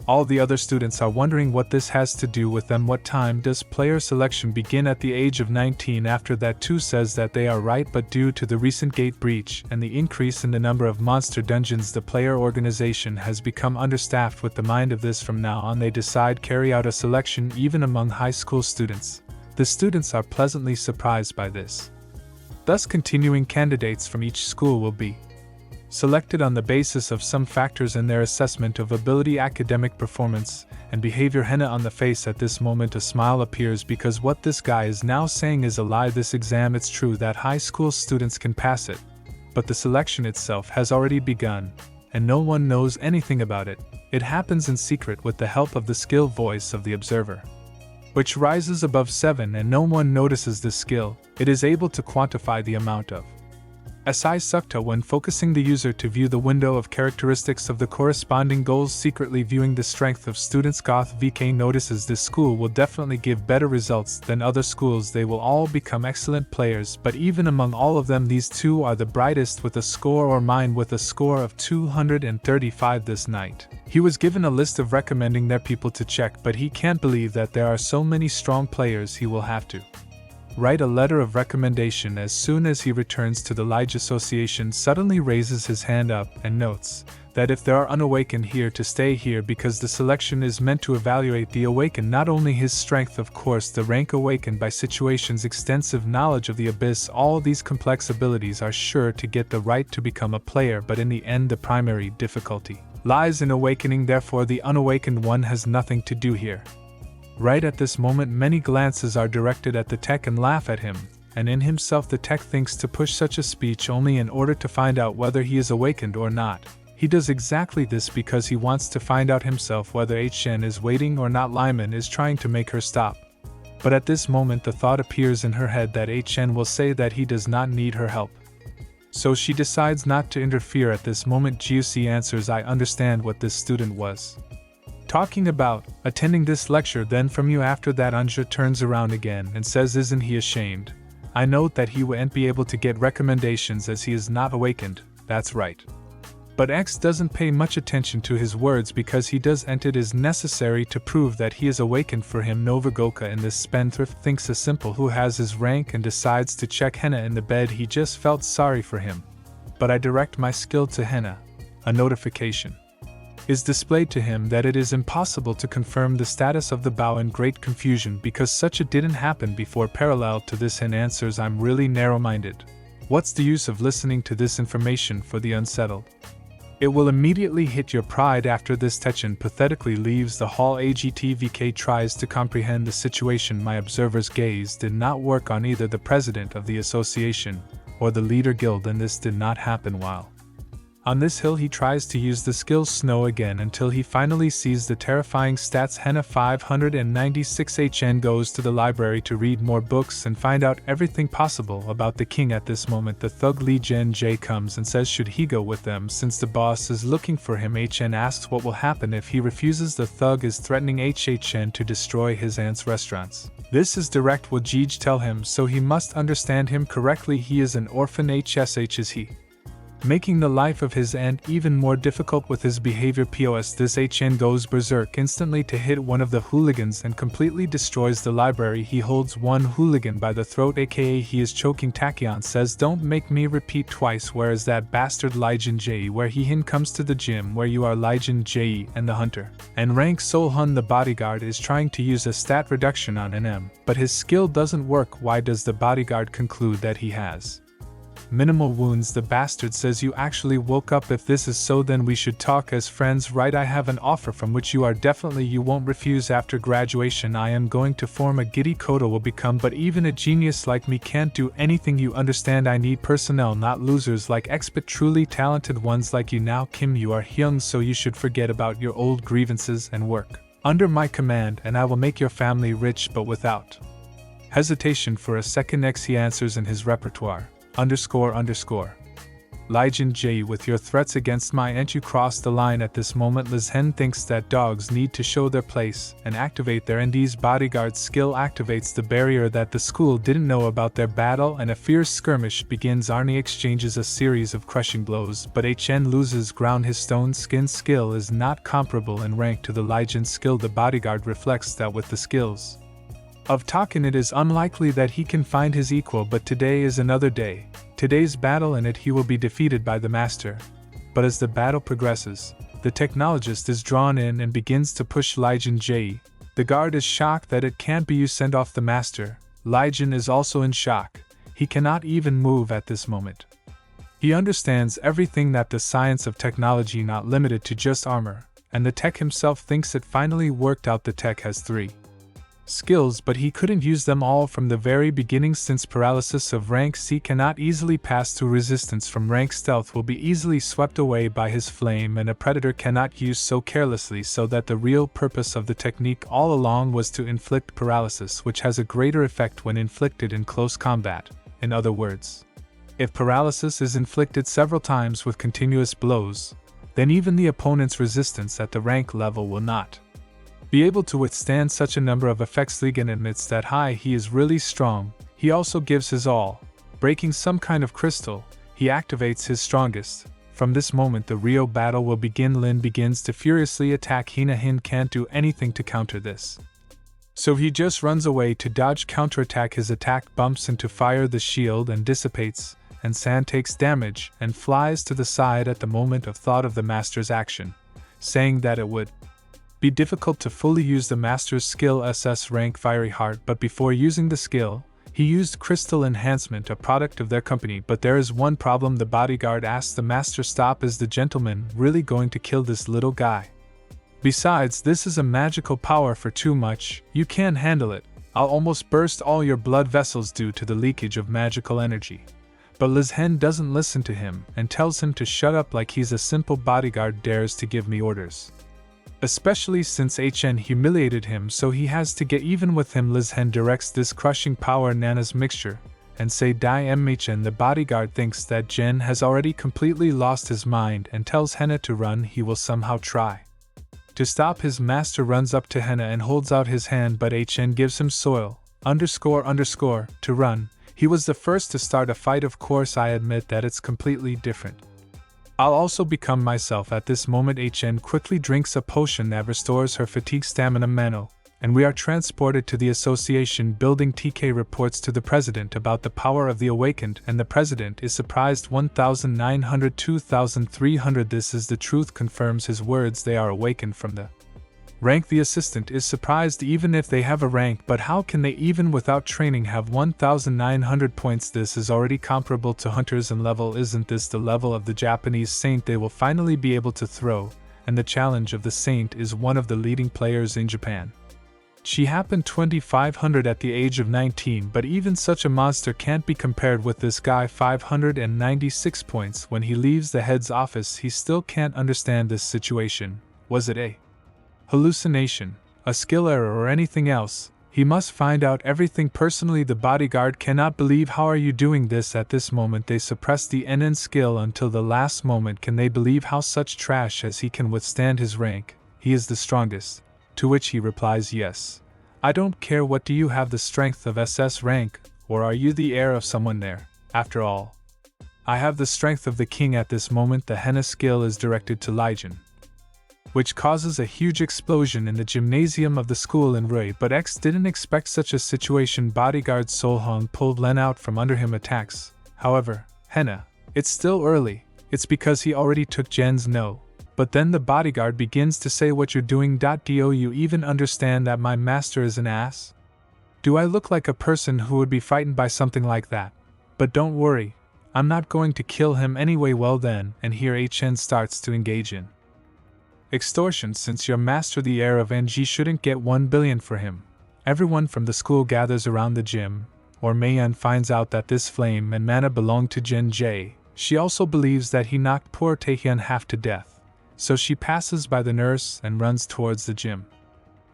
All the other students are wondering what this has to do with them. What time does player selection begin? At the age of 19. After that, 2 says that they are right, but due to the recent gate breach and the increase in the number of monster dungeons, the player organization has become understaffed. With the mind of this, from now on they decide carry out a selection even among high school students. The students are pleasantly surprised by this. Thus, continuing candidates from each school will be selected on the basis of some factors in their assessment of ability, academic performance, and behavior. Henna on the face. At this moment a smile appears because what this guy is now saying is a lie. This exam, it's true that high school students can pass it, but the selection itself has already begun, and no one knows anything about it. It happens in secret with the help of the skill voice of the observer, which rises above 7, and no one notices this skill. It is able to quantify the amount of SI Sukta when focusing the user to view the window of characteristics of the corresponding goals, secretly viewing the strength of students. Goth VK notices this school will definitely give better results than other schools. They will all become excellent players, but even among all of them these 2 are the brightest with a score, or mine with a score of 235 this night. He was given a list of recommending their people to check, but he can't believe that there are so many strong players. He will have to write a letter of recommendation. As soon as he returns to the Lige Association, suddenly raises his hand up and notes that if there are unawakened here, to stay here, because the selection is meant to evaluate the awakened, not only his strength, of course, the rank awakened by situations, extensive knowledge of the abyss. All these complex abilities are sure to get the right to become a player, but in the end the primary difficulty lies in awakening. Therefore the unawakened one has nothing to do here. Right at this moment many glances are directed at the tech and laugh at him, and in himself the tech thinks to push such a speech only in order to find out whether he is awakened or not. He does exactly this because he wants to find out himself whether HN is waiting or not. Lyman is trying to make her stop, but at this moment the thought appears in her head that HN will say that he does not need her help. So she decides not to interfere. At this moment Giussi answers, I understand what this student was talking about, attending this lecture. Then from you after that Anja turns around again and says, isn't he ashamed? I note that he won't be able to get recommendations as he is not awakened. That's right. But X doesn't pay much attention to his words because he does, and it is necessary to prove that he is awakened for him. Novagoka in this spendthrift thinks a simple who has his rank and decides to check Henna in the bed. He just felt sorry for him. But I direct my skill to Henna. A notification is displayed to him that it is impossible to confirm the status of the bow, in great confusion because such a didn't happen before. Parallel to this Hen answers, I'm really narrow-minded. What's the use of listening to this information for the unsettled? It will immediately hit your pride. After this Techen pathetically leaves the hall. AGTVK tries to comprehend the situation. My observer's gaze did not work on either the president of the association or the leader guild, and this did not happen while on this hill. He tries to use the skill Snow again until he finally sees the terrifying stats. Henna 596 HN goes to the library to read more books and find out everything possible about the king. At this moment the thug Lee Gen J comes and says should he go with them since the boss is looking for him. HN asks what will happen if he refuses. The thug is threatening HHN to destroy his aunt's restaurants. This is direct what Jej tell him, so he must understand him correctly. He is an orphan. HSH is he, making the life of his aunt even more difficult with his behavior. POS this HN goes berserk instantly to hit one of the hooligans and completely destroys the library. He holds one hooligan by the throat, aka he is choking. Tachyon says don't make me repeat twice. Where is that bastard Lijen J? Where he hin comes to the gym where you are Lijen J and the hunter. And rank Solhun the bodyguard is trying to use a stat reduction on NM, but his skill doesn't work. Why does the bodyguard conclude that he has minimal wounds? The bastard says you actually woke up. If this is so then we should talk as friends, right? I have an offer from which you won't refuse. After graduation I am going to form a giddy Kodo will become, but even a genius like me can't do anything. You understand, I need personnel, not losers like X, but truly talented ones like you. Now Kim, you are young, so you should forget about your old grievances and work under my command, and I will make your family rich. But without hesitation for a second X he answers in his repertoire, ___. Lijin Jae, with your threats against my aunt, you crossed the line. At this moment, Liz Hen thinks that dogs need to show their place and activate their ND's bodyguard skill activates the barrier that the school didn't know about. Their battle and a fierce skirmish begins. Arnie exchanges a series of crushing blows, but HN loses ground. His stone skin skill is not comparable in rank to the Lijin skill. The bodyguard reflects that with the skills of Taken it is unlikely that he can find his equal, but today is another day. Today's battle, in it he will be defeated by the master. But as the battle progresses, the technologist is drawn in and begins to push Lijin Jae. The guard is shocked that it can't be you send off the master. Lijin is also in shock. He cannot even move at this moment. He understands everything, that the science of technology not limited to just armor, and the tech himself thinks it finally worked out. The tech has 3 skills, but he couldn't use them all from the very beginning, since paralysis of rank C cannot easily pass through resistance from rank stealth will be easily swept away by his flame, and a predator cannot use so carelessly, so that the real purpose of the technique all along was to inflict paralysis, which has a greater effect when inflicted in close combat. In other words, if paralysis is inflicted several times with continuous blows, then even the opponent's resistance at the rank level will not be able to withstand such a number of effects. Ligon admits that he is really strong. He also gives his all. Breaking some kind of crystal, he activates his strongest. From this moment the real battle will begin. Lin begins to furiously attack Hina. Hin can't do anything to counter this, so he just runs away to dodge counterattack. His attack bumps into fire, the shield, and dissipates, and San takes damage and flies to the side at the moment of thought of the master's action, saying that it would be difficult to fully use the master's skill SS rank Fiery Heart, but before using the skill, he used Crystal Enhancement, a product of their company. But there is one problem. The bodyguard asks the master, stop, is the gentleman really going to kill this little guy? Besides, this is a magical power. For too much, you can't handle it. I'll almost burst all your blood vessels due to the leakage of magical energy. But Liz Hen doesn't listen to him and tells him to shut up, like he's a simple bodyguard dares to give me orders. Especially since HN humiliated him, so he has to get even with him. Liz Hen directs this crushing power Nana's mixture and say die MHN. The bodyguard thinks that Jen has already completely lost his mind and tells Henna to run. He will somehow try to stop his master. Runs up to Henna and holds out his hand, but HN gives him soil _ to run. He was the first to start a fight. Of course, I admit that it's completely different. I'll also become myself. At this moment HN quickly drinks a potion that restores her fatigue stamina Mano, and we are transported to the association building. TK reports to the president about the power of the awakened, and the president is surprised. 1900 2300 This is the truth, confirms his words. They are awakened from the rank. The assistant is surprised even if they have a rank, but how can they even without training have 1900 points? This is already comparable to hunters in level. Isn't this the level of the Japanese saint they will finally be able to throw? And the challenge of the saint is one of the leading players in Japan. She happened 2500 at the age of 19, but even such a monster can't be compared with this guy. 596 points. When he leaves the head's office, he still can't understand this situation. Was it a hallucination, a skill error, or anything else? He must find out everything personally. The bodyguard cannot believe. How are you doing this? At this moment they suppress the NN skill until the last moment. Can they believe how such trash as he can withstand his rank? He is the strongest. To which he replies, yes. I don't care. What, do you have the strength of SS rank, or are you the heir of someone there? After all, I have the strength of the king. At this moment the henna skill is directed to Lijin, which causes a huge explosion in the gymnasium of the school in Rui. But X didn't expect such a situation. Bodyguard Solhong pulled Len out from under him. Attacks. However, Henna, it's still early. It's because he already took Jen's no. But then the bodyguard begins to say, what you're doing. Do you even understand that my master is an ass? Do I look like a person who would be frightened by something like that? But don't worry, I'm not going to kill him anyway. Well then, and here HN starts to engage in extortion. Since your master, the heir of NG, shouldn't get 1 billion for him. Everyone from the school gathers around the gym, or Mayan finds out that this flame and mana belong to Jen J. She also believes that he knocked poor Taehyun half to death. So she passes by the nurse and runs towards the gym.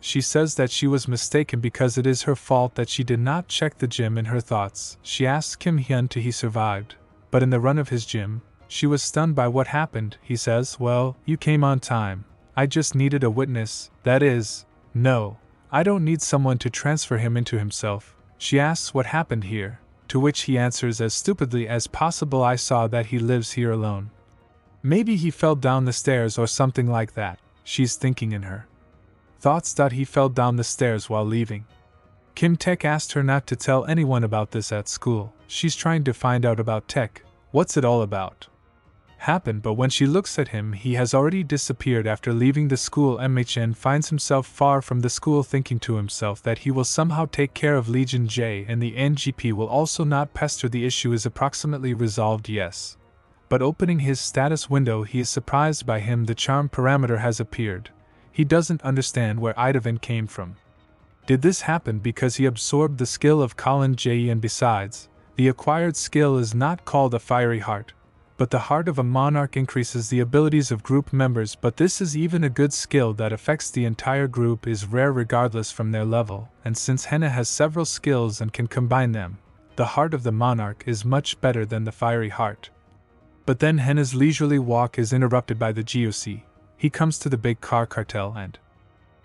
She says that she was mistaken because it is her fault that she did not check the gym. In her thoughts, she asks Kim Hyun to he survived, but in the run of his gym, She was stunned by what happened. He says, "Well, you came on time. I just needed a witness, that is, no, I don't need someone to transfer him into himself." She asks what happened here, to which he answers as stupidly as possible, "I saw that he lives here alone. Maybe he fell down the stairs or something like that," she's thinking in her thoughts. He fell down the stairs while leaving. Kim Taek asked her not to tell anyone about this at school. She's trying to find out about Taek. What's it all about? Happened, but when she looks at him, he has already disappeared after leaving the school. MHN finds himself far from the school, thinking to himself that he will somehow take care of Legion J and the NGP will also not pester. The issue is approximately resolved, yes. But opening his status window, he is surprised by him. The charm parameter has appeared. He doesn't understand where Idavan came from. Did this happen because he absorbed the skill of Colin J? And besides, the acquired skill is not called a fiery heart, but the heart of a monarch increases the abilities of group members. But this is even a good skill that affects the entire group, is rare regardless from their level, and since Henna has several skills and can combine them, the heart of the monarch is much better than the fiery heart. But then Henna's leisurely walk is interrupted by the GOC. He comes to the big car cartel and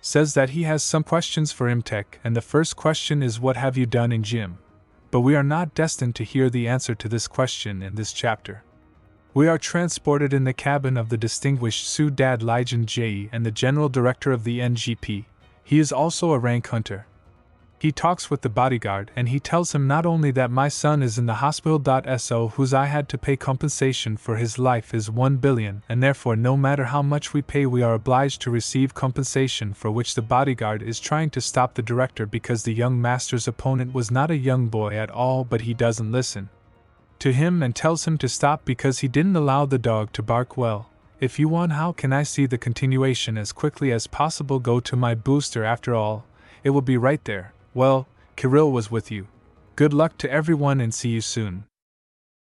says that he has some questions for Imtek, and the first question is, "What have you done in gym?" But we are not destined to hear the answer to this question in this chapter. We are transported in the cabin of the distinguished Sudad Lijan Jai and the general director of the NGP. He is also a rank hunter. He talks with the bodyguard and he tells him not only that my son is in the hospital. So whose I had to pay compensation for his life is 1 billion, and therefore no matter how much we pay we are obliged to receive compensation, for which the bodyguard is trying to stop the director because the young master's opponent was not a young boy at all, but he doesn't listen to him and tells him to stop because he didn't allow the dog to bark. Well, if you want, how can I see the continuation as quickly as possible? Go to my booster, after all, it will be right there. Well, Kirill was with you. Good luck to everyone and see you soon.